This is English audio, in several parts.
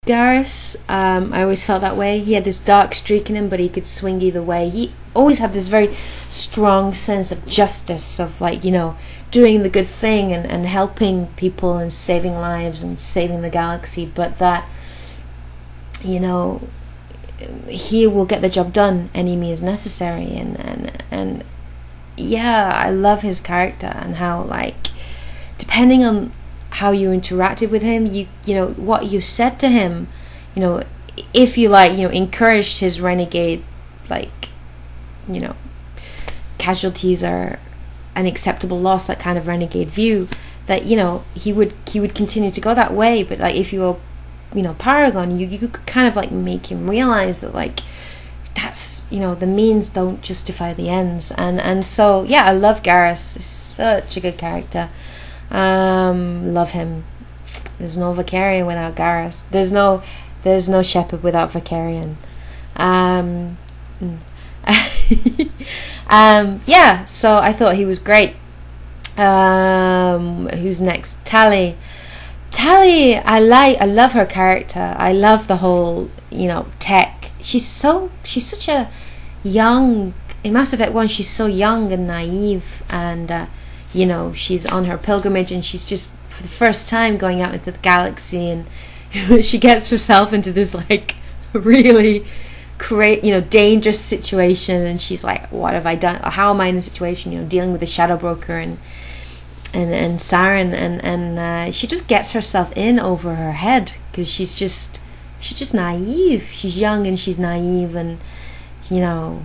Garrus. I always felt that way. He had this dark streak in him, but he could swing either way. He always had this very strong sense of justice, of like, you know, doing the good thing and helping people and saving lives and saving the galaxy, but that, you know, he will get the job done, any means necessary. And yeah, I love his character and how, like, depending on how you interacted with him, you know what you said to him, you know, if you, like, you know, encouraged his renegade, like, you know, casualties are an acceptable loss, that kind of renegade view, that, you know, he would continue to go that way. But like, if you were, you know, Paragon, you could kind of like make him realize that, like, that's, you know, the means don't justify the ends. And so yeah, I love Garrus. He's such a good character. Love him. There's no Vicarian without Garrus. There's no Shepard without Vicarian. Yeah, so I thought he was great. Who's next? Tali. I love her character. I love the whole, you know, tech. She's such a young, in Mass Effect 1, she's so young and naive, and you know, she's on her pilgrimage, and she's just for the first time going out into the galaxy, and she gets herself into this, like, really you know, dangerous situation, and she's like, what have I done? How am I in this situation? You know, dealing with the Shadow Broker and Saren, and she just gets herself in over her head, because she's just naive. She's young and she's naive, and, you know,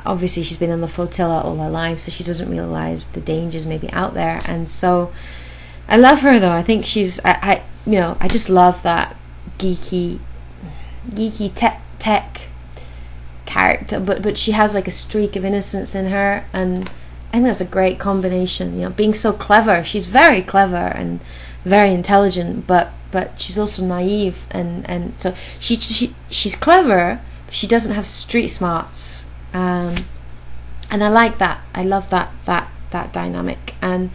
obviously she's been on the flotilla all her life, so she doesn't realize the dangers maybe out there. And so I love her, though. I think she's I you know, I just love that geeky tech character, but she has like a streak of innocence in her, and I think that's a great combination. You know, being so clever, she's very clever and very intelligent, but she's also naive, and so she's clever, but she doesn't have street smarts, and I like that. I love that dynamic. And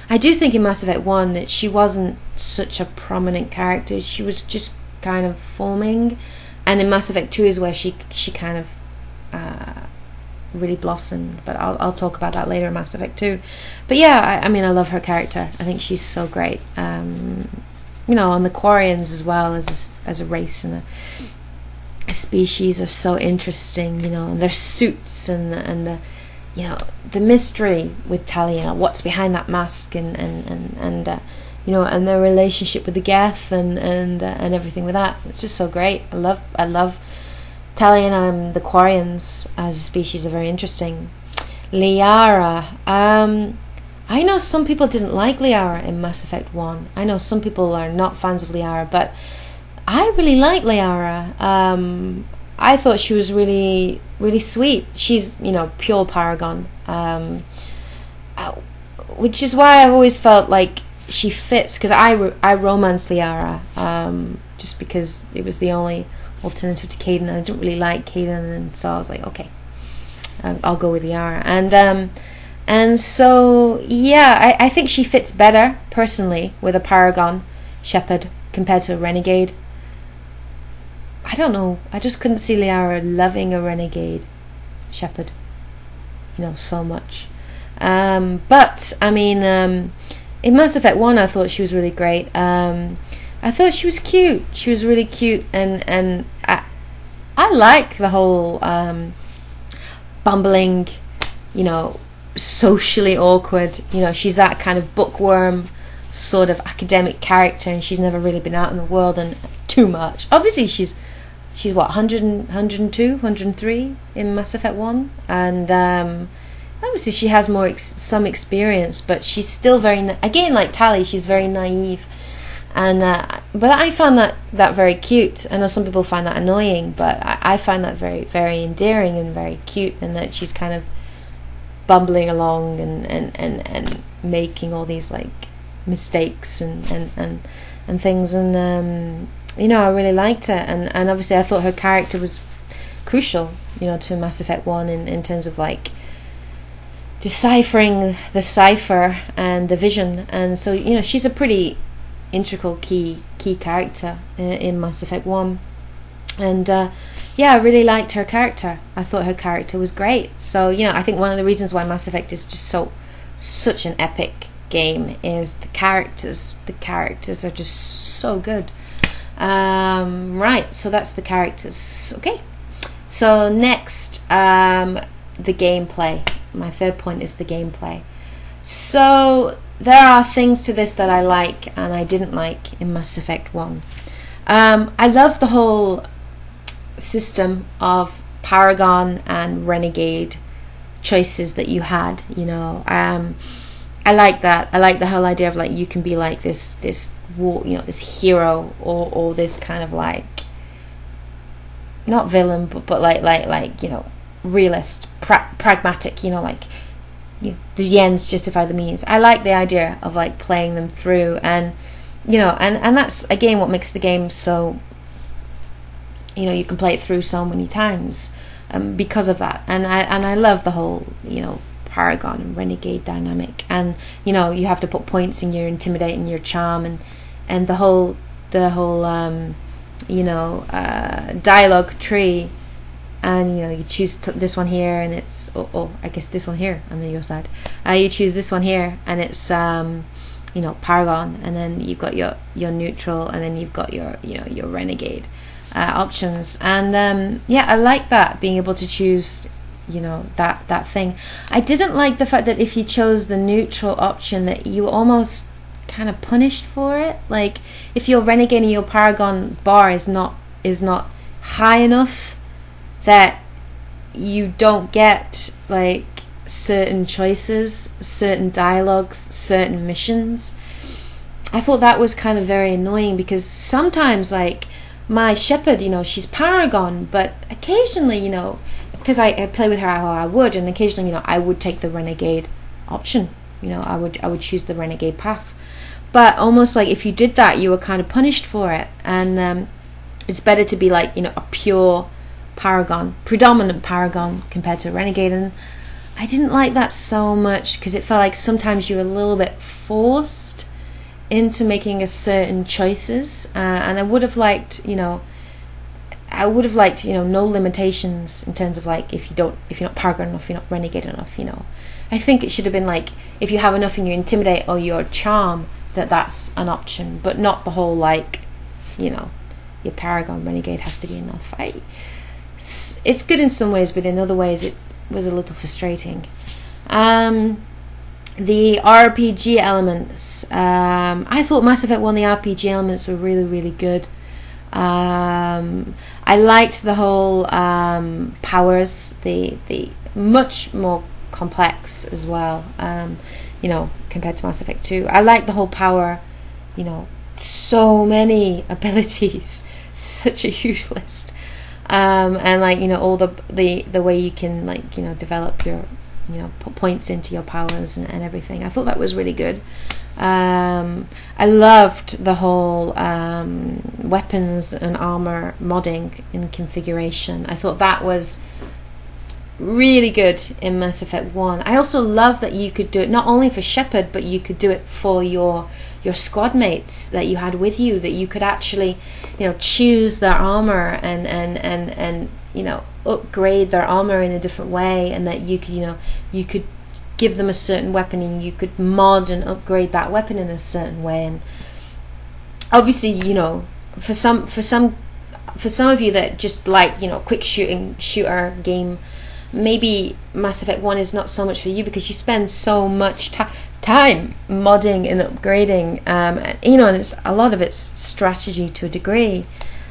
I do think in Mass Effect 1 that she wasn't such a prominent character. She was just kind of forming, and in Mass Effect 2 is where she kind of really blossomed, but I'll talk about that later in Mass Effect 2. But yeah, I mean, I love her character. I think she's so great. You know, and the Quarians as well, as a race and a species, are so interesting. You know, and their suits and the you know, the mystery with Tali, you know, what's behind that mask, and you know, and their relationship with the Geth and everything with that. It's just so great. I love Tali, and the Quarians as a species are very interesting. Liara. I know some people didn't like Liara in Mass Effect 1. I know some people are not fans of Liara, but I really like Liara. I thought she was really, really sweet. She's, you know, pure Paragon, which is why I've always felt like she fits, because I romanced Liara, just because it was the only alternative to Kaidan, and I didn't really like Kaidan, and so I was like, okay, I'll go with Liara. And so yeah, I think she fits better personally with a Paragon Shepard compared to a Renegade. I don't know, I just couldn't see Liara loving a Renegade Shepard, you know, so much. But I mean, in Mass Effect 1 I thought she was really great. I thought she was cute. She was really cute, and I like the whole bumbling, you know, socially awkward, you know, she's that kind of bookworm sort of academic character, and she's never really been out in the world and too much. Obviously she's what, 102, 103 in Mass Effect 1, and obviously she has some experience, but she's still very, again, like Tali, she's very naive. And but I found that very cute. I know some people find that annoying, but I find that very, very endearing and very cute, and that she's kind of bumbling along and making all these like mistakes and things, and you know, I really liked her, and obviously I thought her character was crucial, you know, to Mass Effect 1 in terms of like deciphering the cipher and the vision. And so, you know, she's a pretty integral key character in Mass Effect 1. And yeah, I really liked her character. I thought her character was great. So, you know, I think one of the reasons why Mass Effect is just such an epic game is the characters. The characters are just so good. Right, so that's the characters. Okay, so next, the gameplay. My third point is the gameplay. So there are things to this that I like and I didn't like in Mass Effect 1. I love the whole system of Paragon and Renegade choices that you had, you know. I like that. I like the whole idea of like you can be like this war, you know, this hero or this kind of like not villain but like you know, realist, pragmatic, you know, like the ends justify the means. I like the idea of like playing them through, and you know, and that's again what makes the game so, you know, you can play it through so many times because of that. And I love the whole, you know, Paragon and Renegade dynamic, and you know, you have to put points in your intimidate and your charm, and the whole you know, dialogue tree. And you know, you choose this one here, and it's I guess this one here on your side. You choose this one here, and it's you know, Paragon, and then you've got your neutral, and then you've got your, you know, your Renegade options. And yeah, I like that, being able to choose, you know, that thing. I didn't like the fact that if you chose the neutral option, that you almost kind of punished for it. Like if your Renegade and your Paragon bar is not high enough, that you don't get like certain choices, certain dialogues, certain missions. I thought that was kind of very annoying, because sometimes like my Shepherd, you know, she's Paragon, but occasionally, you know, because I play with her how I would, and occasionally, you know, I would take the Renegade option. You know, I would choose the Renegade path. But almost like if you did that, you were kind of punished for it. And it's better to be like, you know, a pure Paragon, predominant Paragon compared to a Renegade. And I didn't like that so much, because it felt like sometimes you were a little bit forced into making a certain choices, and I would have liked, you know, no limitations in terms of like if you're not Paragon enough, you're not Renegade enough, you know. I think it should have been like if you have enough in your intimidate or your charm, that's an option, but not the whole like, you know, your Paragon Renegade has to be enough. It's good in some ways, but in other ways it was a little frustrating. The RPG elements, I thought Mass Effect 1, the RPG elements were really, really good. I liked the whole powers, the much more complex as well, you know, compared to Mass Effect 2. I liked the whole power, you know, so many abilities, such a huge list. And like, you know, all the way you can like, you know, develop your, you know, put points into your powers and everything. I thought that was really good. I loved the whole weapons and armor modding in configuration. I thought that was really good in Mass Effect 1. I also love that you could do it not only for Shepard, but you could do it for your squad mates that you had with you, that you could actually, you know, choose their armor and you know, upgrade their armor in a different way, and that you could, you know, you could give them a certain weapon and you could mod and upgrade that weapon in a certain way. And obviously, you know, for some of you that just like, you know, quick shooter game, maybe Mass Effect 1 is not so much for you, because you spend so much time modding and upgrading, you know, and a lot of it's strategy to a degree.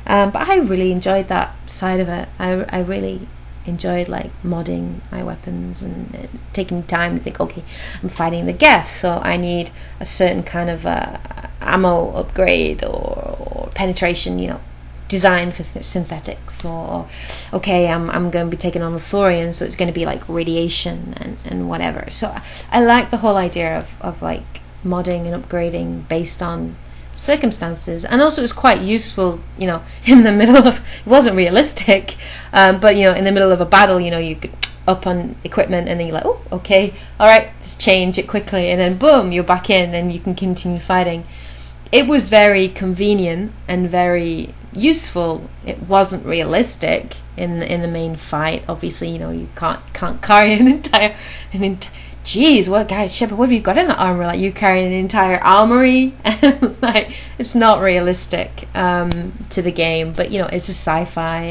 But I really enjoyed that side of it. I really enjoyed like modding my weapons and taking time to think, okay, I'm fighting the Geth, so I need a certain kind of ammo upgrade or penetration, you know, designed for synthetics, or okay, I'm going to be taking on the Thorians, so it's going to be like radiation and whatever. So I like the whole idea of like modding and upgrading based on circumstances. And also it was quite useful, you know, in the middle of, it wasn't realistic, but you know, in the middle of a battle, you know, you could up on equipment and then you're like, oh, okay, all right, just change it quickly, and then boom, you're back in and you can continue fighting. it was very convenient and very useful. It wasn't realistic in the main fight. Obviously, you know, you can't carry geez, what guys, Shepard, what have you got in the armor? Like, you carrying an entire armory, and like, it's not realistic to the game. But you know, it's just sci-fi,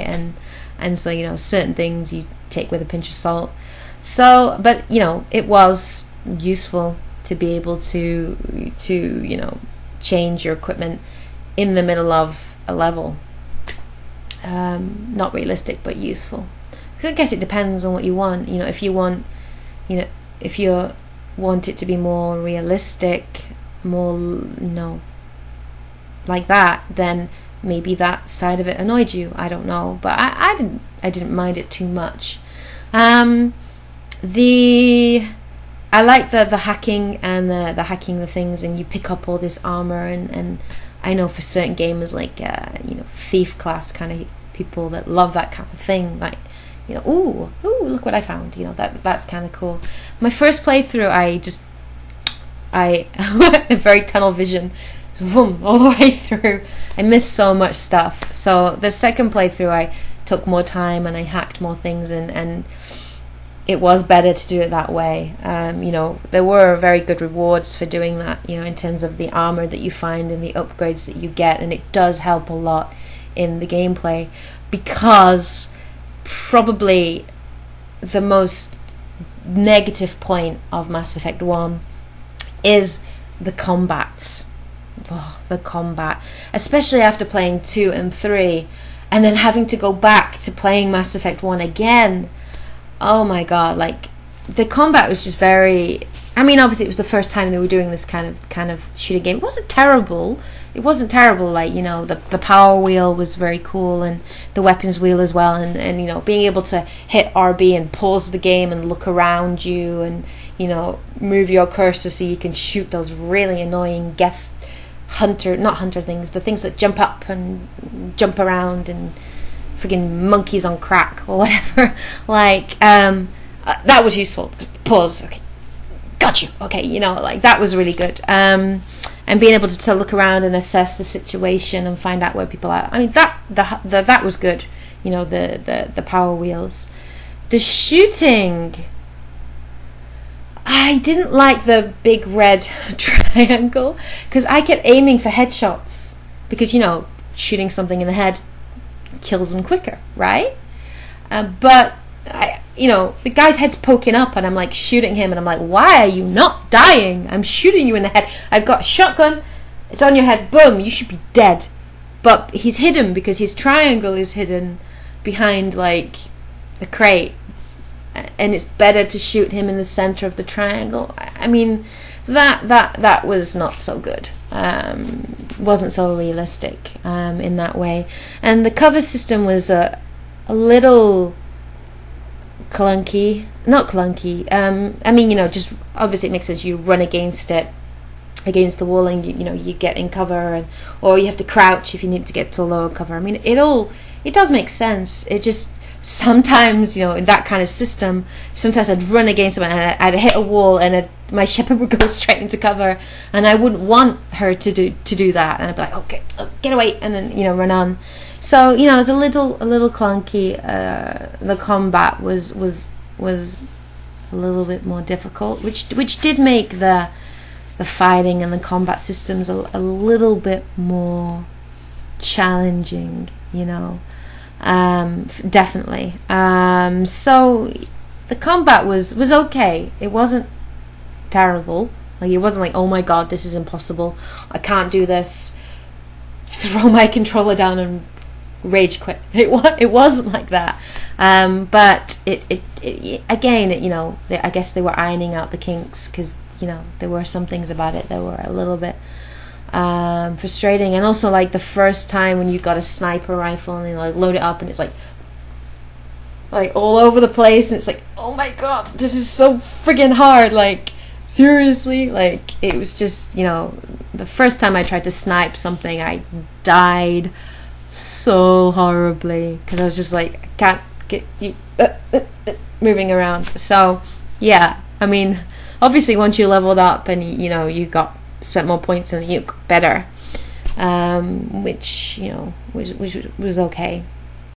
and so, you know, certain things you take with a pinch of salt. So, but you know, it was useful to be able to you know, change your equipment in the middle of a level. Not realistic, but useful. I guess it depends on what you want. You know, if you want, you know, if you want it to be more realistic, more, you know, like that, then maybe that side of it annoyed you. I don't know, but I didn't mind it too much. I like the hacking and the hacking the things, and you pick up all this armor, and I know for certain gamers, like you know, thief class kind of people that love that kind of thing, like, you know, ooh, look what I found, you know, that's kind of cool. My first playthrough, I very tunnel vision, boom, all the way through. I missed so much stuff. So the second playthrough, I took more time and I hacked more things, and it was better to do it that way. You know, there were very good rewards for doing that, you know, in terms of the armor that you find and the upgrades that you get, and it does help a lot in the gameplay, because probably the most negative point of Mass Effect 1 is the combat. Oh, the combat, especially after playing 2 and 3 and then having to go back to playing Mass Effect 1 again. Oh my god, like, the combat was just very, I mean, obviously it was the first time they were doing this kind of shooting game. It wasn't terrible, like, you know, the power wheel was very cool, and the weapons wheel as well, and you know, being able to hit RB and pause the game and look around you, and, you know, move your cursor so you can shoot those really annoying not hunter things, the things that jump up and jump around, and friggin' monkeys on crack or whatever. Like, that was useful. Pause, okay, got you, okay, you know, like, that was really good. And being able to look around and assess the situation and find out where people are. I mean, that was good. You know, the power wheels. The shooting, I didn't like the big red triangle, because I kept aiming for headshots, because, you know, shooting something in the head kills them quicker, right? But you know, the guy's head's poking up, and I'm like shooting him, and I'm like, why are you not dying? I'm shooting you in the head. I've got a shotgun, it's on your head, boom, you should be dead. But he's hidden, because his triangle is hidden behind, like, a crate, and it's better to shoot him in the center of the triangle. I mean, that was not so good. Wasn't so realistic in that way. And the cover system was a little clunky. Not clunky. I mean, you know, just obviously it makes sense. You run against the wall, and you know, you get in cover, or you have to crouch if you need to get to a lower cover. I mean, it does make sense. It just sometimes, you know, in that kind of system, sometimes I'd run against them, and I'd hit a wall, and my Shepard would go straight into cover, and I wouldn't want her to do that, and I'd be like, okay, get away, and then, you know, run on. So, you know, it was a little clunky. The combat was a little bit more difficult, which did make the fighting and the combat systems a little bit more challenging, you know. Definitely. So the combat was okay. It wasn't terrible. Like, it wasn't like, oh my god, this is impossible, I can't do this, throw my controller down and rage quit. It wasn't like that. But it again, you know, I guess they were ironing out the kinks, because, you know, there were some things about it that were a little bit frustrating. And also, like, the first time when you got a sniper rifle and they, like, load it up, and it's like all over the place, and it's like, oh my god, this is so friggin' hard, like, seriously. Like, it was just, you know, the first time I tried to snipe something, I died so horribly, because I was just like, I can't get you moving around. So yeah, I mean, obviously once you leveled up and, you know, you spent more points and you got better, which, you know, which was okay.